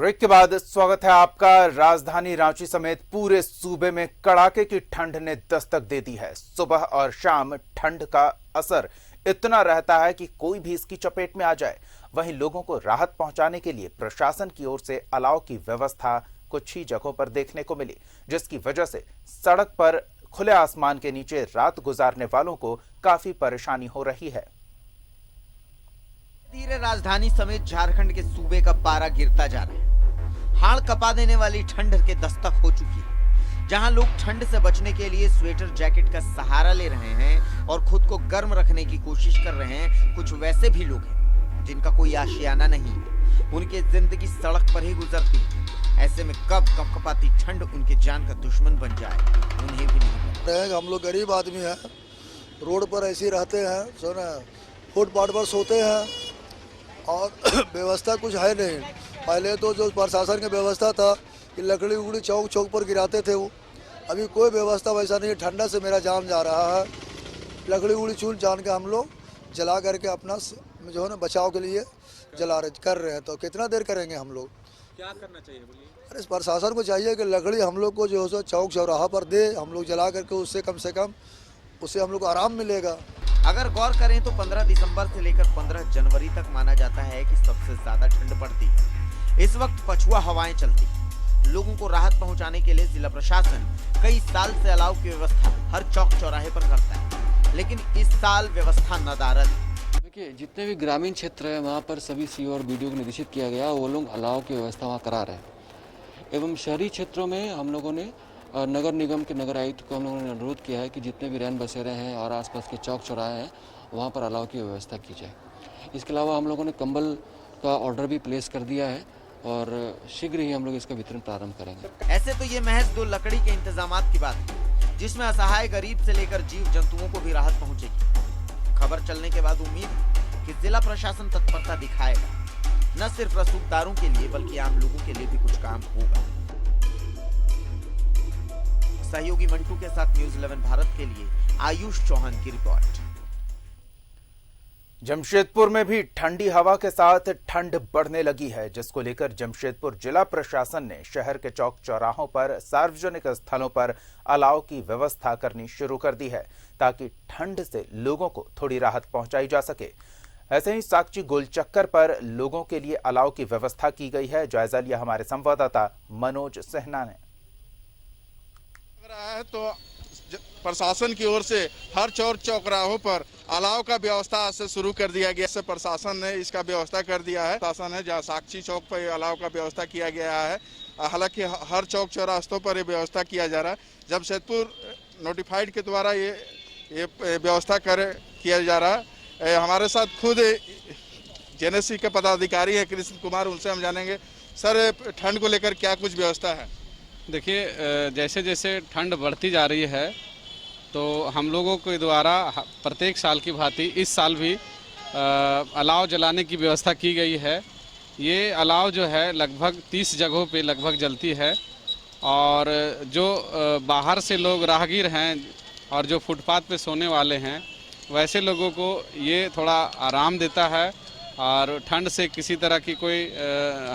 Break के बाद स्वागत है आपका। राजधानी रांची समेत पूरे सूबे में कड़ाके की ठंड ने दस्तक दे दी है। सुबह और शाम ठंड का असर इतना रहता है कि कोई भी इसकी चपेट में आ जाए। वहीं लोगों को राहत पहुंचाने के लिए प्रशासन की ओर से अलाव की व्यवस्था कुछ ही जगहों पर देखने को मिली, जिसकी वजह से सड़क पर खुले आसमान के नीचे रात गुजारने वालों को काफी परेशानी हो रही है। धीरे राजधानी समेत झारखंड के सूबे का पारा गिरता जा रहा है। हाड़ कपा देने वाली ठंड के दस्तक हो चुकी है। जहां लोग ठंड से बचने के लिए स्वेटर जैकेट का सहारा ले रहे हैं और खुद को गर्म रखने की कोशिश कर रहे हैं, कुछ वैसे भी लोग हैं जिनका कोई आशियाना नहीं है। उनकी जिंदगी सड़क पर ही गुजरती है। ऐसे में कब कपकपाती ठंड उनके जान का दुश्मन बन जाए, उन्हें भी नहीं पता। हम लोग गरीब आदमी हैं, रोड पर ऐसे ही रहते हैं, फुटपाथ पर सोते हैं और व्यवस्था कुछ है नहीं। पहले तो जो प्रशासन की व्यवस्था था कि लकड़ी उकड़ी चौक चौक पर गिराते थे, वो अभी कोई व्यवस्था वैसा नहीं है। ठंडा से मेरा जान जा रहा है। लकड़ी उकड़ी चूल जान के हम लोग जला करके अपना जो है ना बचाव के लिए कर रहे हैं। तो कितना देर करेंगे हम लोग? क्या करना चाहिए बोलिए? अरे प्रशासन को चाहिए कि लकड़ी हम लोग को जो है चौक चौराहा पर दे, हम लोग जला करके उससे कम से कम उससे हम लोग को आराम मिलेगा। अगर गौर करें तो 15 दिसंबर से लेकर 15 जनवरी तक माना जाता है कि सबसे ज्यादा ठंड पड़ती है। इस वक्त पछुआ हवाएं चलती हैं। लोगों को राहत पहुंचाने के लिए जिला प्रशासन कई साल से अलाव की व्यवस्था हर चौक चौराहे पर करता है, लेकिन इस साल व्यवस्था नदारद। देखिए, जितने भी ग्रामीण क्षेत्र है वहाँ पर सभी सीओ और बीडीओ को निर्देशित किया गया, वो लोग अलाव की व्यवस्था वहाँ करा रहे हैं। एवं शहरी क्षेत्रों में हम लोगों ने नगर निगम के नगर आयुक्त को हम लोगों ने अनुरोध किया है कि जितने भी रैन बसेरे हैं और आसपास के चौक चौराहे हैं वहाँ पर अलाव की व्यवस्था की जाए। इसके अलावा हम लोगों ने कंबल का ऑर्डर भी प्लेस कर दिया है और शीघ्र ही हम लोग इसका वितरण प्रारंभ करेंगे। ऐसे तो ये महज 2 लकड़ी के इंतजामात की बात है, जिसमें असहाय गरीब से लेकर जीव जंतुओं को भी राहत पहुंचेगी। खबर चलने के बाद उम्मीद है कि जिला प्रशासन तत्परता दिखाएगा, न सिर्फ रसूखदारों के लिए बल्कि आम लोगों के लिए भी कुछ काम होगा। सहयोगी मंटू के साथ न्यूज़ 11 भारत के लिए आयुष चौहान की रिपोर्ट। जमशेदपुर में भी ठंडी हवा के साथ ठंड बढ़ने लगी है, जिसको लेकर जमशेदपुर जिला प्रशासन ने शहर के चौक चौराहों पर सार्वजनिक स्थलों पर अलाव की व्यवस्था करनी शुरू कर दी है, ताकि ठंड से लोगों को थोड़ी राहत पहुंचाई जा सके। ऐसे ही साकची गोलचक्कर पर लोगों के लिए अलाव की व्यवस्था की गई है। जायजा लिया हमारे संवाददाता मनोज सिन्हा ने। रहा है तो प्रशासन की ओर से हर चौक चौराहों पर अलाव का व्यवस्था आज से शुरू कर दिया गया है। प्रशासन ने इसका व्यवस्था कर दिया है। प्रशासन है जहाँ साकची चौक पर अलाव का व्यवस्था किया गया है। हालांकि हर चौक चौरास्तों पर ये व्यवस्था किया जा रहा है। जमशेदपुर नोटिफाइड के द्वारा ये व्यवस्था किया जा रहा है। हमारे साथ खुद जेएनएससी के पदाधिकारी है कृष्ण कुमार, उनसे हम जानेंगे। सर, ठंड को लेकर क्या कुछ व्यवस्था है? देखिए, जैसे जैसे ठंड बढ़ती जा रही है तो हम लोगों के द्वारा प्रत्येक साल की भांति इस साल भी अलाव जलाने की व्यवस्था की गई है। ये अलाव जो है लगभग 30 जगहों पे लगभग जलती है और जो बाहर से लोग राहगीर हैं और जो फुटपाथ पे सोने वाले हैं, वैसे लोगों को ये थोड़ा आराम देता है और ठंड से किसी तरह की कोई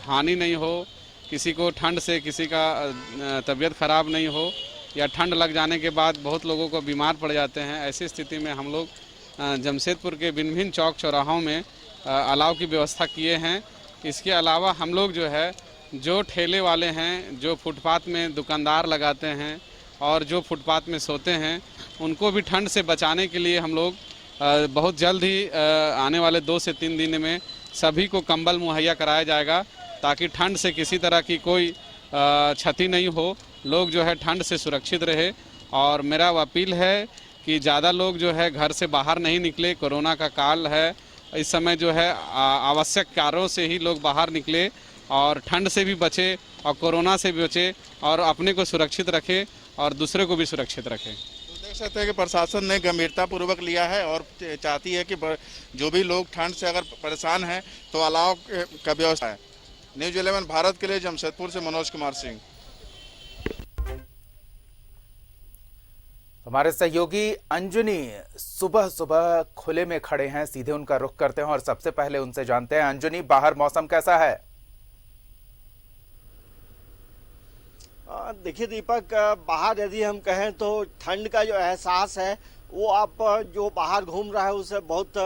हानि नहीं हो, किसी को ठंड से किसी का तबीयत ख़राब नहीं हो, या ठंड लग जाने के बाद बहुत लोगों को बीमार पड़ जाते हैं। ऐसी स्थिति में हम लोग जमशेदपुर के भिन्न भिन्न चौक चौराहों में अलाव की व्यवस्था किए हैं। इसके अलावा हम लोग जो है जो ठेले वाले हैं, जो फुटपाथ में दुकानदार लगाते हैं और जो फुटपाथ में सोते हैं, उनको भी ठंड से बचाने के लिए हम लोग बहुत जल्द ही आने वाले 2 से 3 दिन में सभी को कंबल मुहैया कराया जाएगा, ताकि ठंड से किसी तरह की कोई क्षति नहीं हो, लोग जो है ठंड से सुरक्षित रहे। और मेरा अपील है कि ज़्यादा लोग जो है घर से बाहर नहीं निकले। कोरोना का काल है, इस समय जो है आवश्यक कार्यों से ही लोग बाहर निकले और ठंड से भी बचे और कोरोना से भी बचे और अपने को सुरक्षित रखें और दूसरे को भी सुरक्षित रखें। तो देख सकते हैं कि प्रशासन ने गंभीरता पूर्वक लिया है और चाहती है कि जो भी लोग ठंड से अगर परेशान हैं तो अलाव का व्यवस्था है। न्यूज़ 11 भारत के लिए जमशेदपुर से मनोज कुमार सिंह। हमारे सहयोगी अंजनी सुबह सुबह खुले में खड़े हैं, सीधे उनका रुख करते हैं और सबसे पहले उनसे जानते हैं। अंजनी, बाहर मौसम कैसा है? देखिए दीपक, बाहर यदि हम कहें तो ठंड का जो एहसास है वो आप जो बाहर घूम रहा है उसे बहुत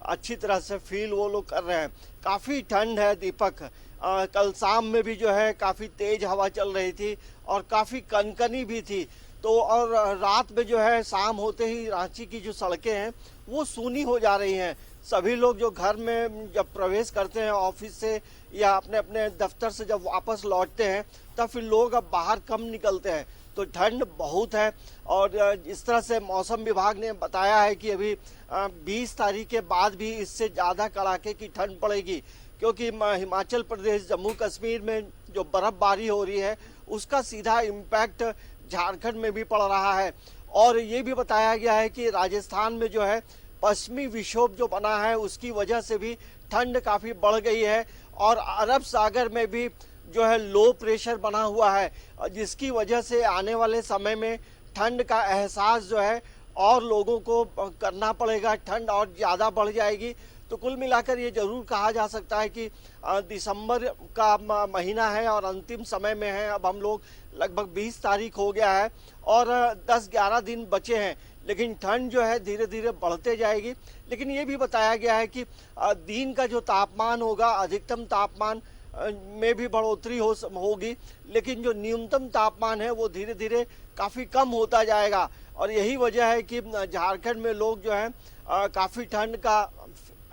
अच्छी तरह से फील वो लोग कर रहे हैं। काफ़ी ठंड है दीपक। कल शाम में भी जो है काफ़ी तेज हवा चल रही थी और काफ़ी कनकनी भी थी। तो और रात में जो है शाम होते ही रांची की जो सड़कें हैं वो सूनी हो जा रही हैं। सभी लोग जो घर में जब प्रवेश करते हैं ऑफिस से या अपने अपने दफ्तर से जब वापस लौटते हैं तब फिर लोग अब बाहर कम निकलते हैं। तो ठंड बहुत है और इस तरह से मौसम विभाग ने बताया है कि अभी 20 तारीख के बाद भी इससे ज़्यादा कड़ाके की ठंड पड़ेगी, क्योंकि हिमाचल प्रदेश, जम्मू कश्मीर में जो बर्फबारी हो रही है उसका सीधा इम्पैक्ट झारखंड में भी पड़ रहा है। और ये भी बताया गया है कि राजस्थान में जो है पश्चिमी विक्षोभ जो बना है उसकी वजह से भी ठंड काफ़ी बढ़ गई है और अरब सागर में भी जो है लो प्रेशर बना हुआ है, जिसकी वजह से आने वाले समय में ठंड का एहसास जो है और लोगों को करना पड़ेगा। ठंड और ज़्यादा बढ़ जाएगी। तो कुल मिलाकर ये जरूर कहा जा सकता है कि दिसंबर का महीना है और अंतिम समय में है। अब हम लोग लगभग 20 तारीख हो गया है और 10-11 दिन बचे हैं, लेकिन ठंड जो है धीरे धीरे बढ़ते जाएगी। लेकिन ये भी बताया गया है कि दिन का जो तापमान होगा, अधिकतम तापमान में भी बढ़ोतरी होगी, लेकिन जो न्यूनतम तापमान है वो धीरे धीरे काफ़ी कम होता जाएगा। और यही वजह है कि झारखंड में लोग जो है काफ़ी ठंड का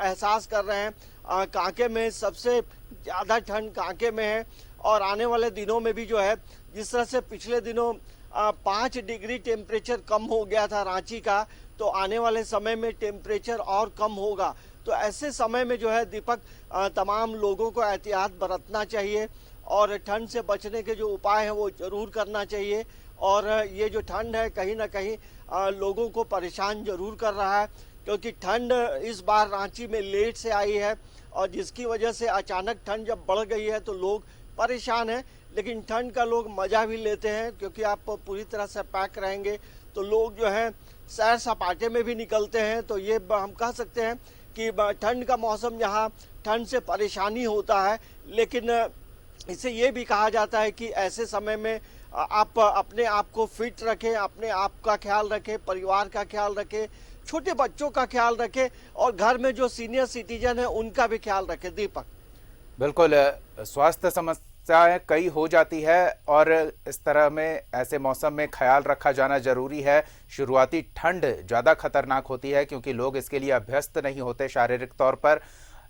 एहसास कर रहे हैं। कांके में सबसे ज़्यादा ठंड कांके में है और आने वाले दिनों में भी जो है, जिस तरह से पिछले दिनों 5 डिग्री टेम्परेचर कम हो गया था रांची का, तो आने वाले समय में टेम्परेचर और कम होगा। तो ऐसे समय में जो है दीपक, तमाम लोगों को एहतियात बरतना चाहिए और ठंड से बचने के जो उपाय हैं वो ज़रूर करना चाहिए। और ये जो ठंड है कहीं ना कहीं लोगों को परेशान ज़रूर कर रहा है, क्योंकि ठंड इस बार रांची में लेट से आई है और जिसकी वजह से अचानक ठंड जब बढ़ गई है तो लोग परेशान हैं। लेकिन ठंड का लोग मज़ा भी लेते हैं, क्योंकि आप पूरी तरह से पैक रहेंगे तो लोग जो हैं सैर सपाटे में भी निकलते हैं। तो ये हम कह सकते हैं कि ठंड का मौसम यहाँ ठंड से परेशानी होता है, लेकिन इसे ये भी कहा जाता है कि ऐसे समय में आप अपने आप को फिट रखें, अपने आप का ख्याल रखें, परिवार का ख्याल रखें, छोटे बच्चों का ख्याल रखें और घर में जो सीनियर सिटीजन है उनका भी ख्याल रखें। दीपक, बिल्कुल, स्वास्थ्य समस्याएं कई हो जाती है और इस तरह में ऐसे मौसम में ख्याल रखा जाना जरूरी है। शुरुआती ठंड ज़्यादा खतरनाक होती है क्योंकि लोग इसके लिए अभ्यस्त नहीं होते शारीरिक तौर पर।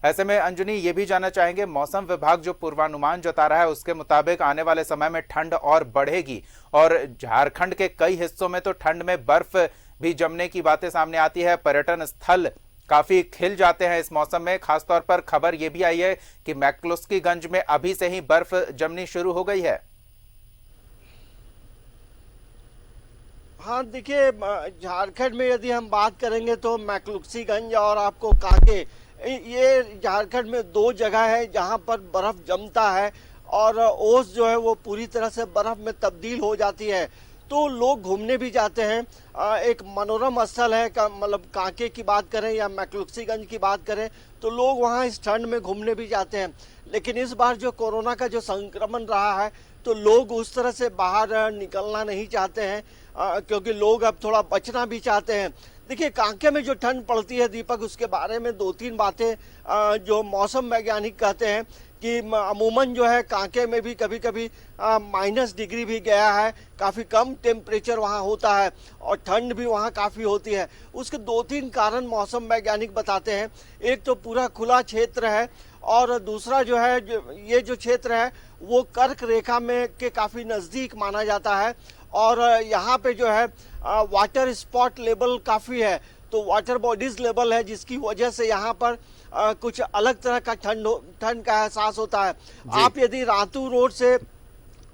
ऐसे में अंजनी, ये भी जानना चाहेंगे, मौसम विभाग जो पूर्वानुमान जता रहा है उसके मुताबिक आने वाले समय में ठंड और बढ़ेगी और झारखंड के कई हिस्सों में तो ठंड में बर्फ भी जमने की बातें सामने आती है। पर्यटन स्थल काफी खिल जाते हैं इस मौसम में। खासतौर पर खबर यह भी आई है कि मैक्लुस्कीगंज में अभी से ही बर्फ जमनी शुरू हो गई है। हाँ देखिए, झारखंड में यदि हम बात करेंगे तो मैक्लुस्कीगंज और आपको कांके, ये झारखंड में 2 जगह है जहाँ पर बर्फ जमता है और ओस जो है वो पूरी तरह से बर्फ में तब्दील हो जाती है। तो लोग घूमने भी जाते हैं। एक मनोरम स्थल है, मतलब कांके की बात करें या मैक्लुस्कीगंज की बात करें तो लोग वहाँ इस ठंड में घूमने भी जाते हैं। लेकिन इस बार जो कोरोना का जो संक्रमण रहा है तो लोग उस तरह से बाहर निकलना नहीं चाहते हैं, क्योंकि लोग अब थोड़ा बचना भी चाहते हैं। देखिए, कांके में जो ठंड पड़ती है दीपक, उसके बारे में 2-3 बातें जो मौसम वैज्ञानिक कहते हैं कि अमूमन जो है कांके में भी कभी कभी -डिग्री भी गया है, काफ़ी कम टेम्परेचर वहाँ होता है और ठंड भी वहाँ काफ़ी होती है। उसके 2-3 कारण मौसम वैज्ञानिक बताते हैं। एक तो पूरा खुला क्षेत्र है और दूसरा जो है ये जो क्षेत्र है वो कर्क रेखा में के काफ़ी नज़दीक माना जाता है और यहाँ पे जो है वाटर स्पॉट लेवल काफ़ी है, तो वाटर बॉडीज लेवल है, जिसकी वजह से यहाँ पर कुछ अलग तरह का ठंड का एहसास होता है। आप यदि रातू रोड से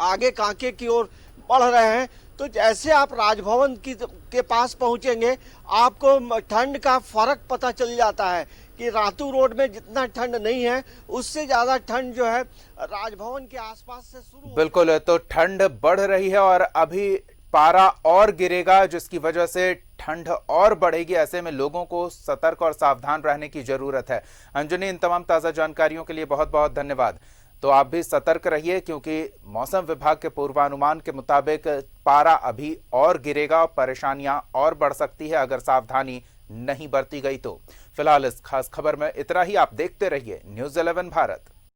आगे कांके की ओर बढ़ रहे हैं तो जैसे आप राजभवन के पास पहुंचेंगे आपको ठंड का फर्क पता चल जाता है कि रातू रोड में जितना ठंड नहीं है उससे ज्यादा ठंड जो है राजभवन के आसपास से शुरू। बिल्कुल, तो ठंड बढ़ रही है और अभी पारा और गिरेगा, जिसकी वजह से ठंड और बढ़ेगी। ऐसे में लोगों को सतर्क और सावधान रहने की जरूरत है। अंजनी, इन तमाम ताजा जानकारियों के लिए बहुत बहुत धन्यवाद। तो आप भी सतर्क रहिए, क्योंकि मौसम विभाग के पूर्वानुमान के मुताबिक पारा अभी और गिरेगा और परेशानियां और बढ़ सकती है अगर सावधानी नहीं बरती गई तो। फिलहाल इस खास खबर में इतना ही। आप देखते रहिए न्यूज़ 11 भारत।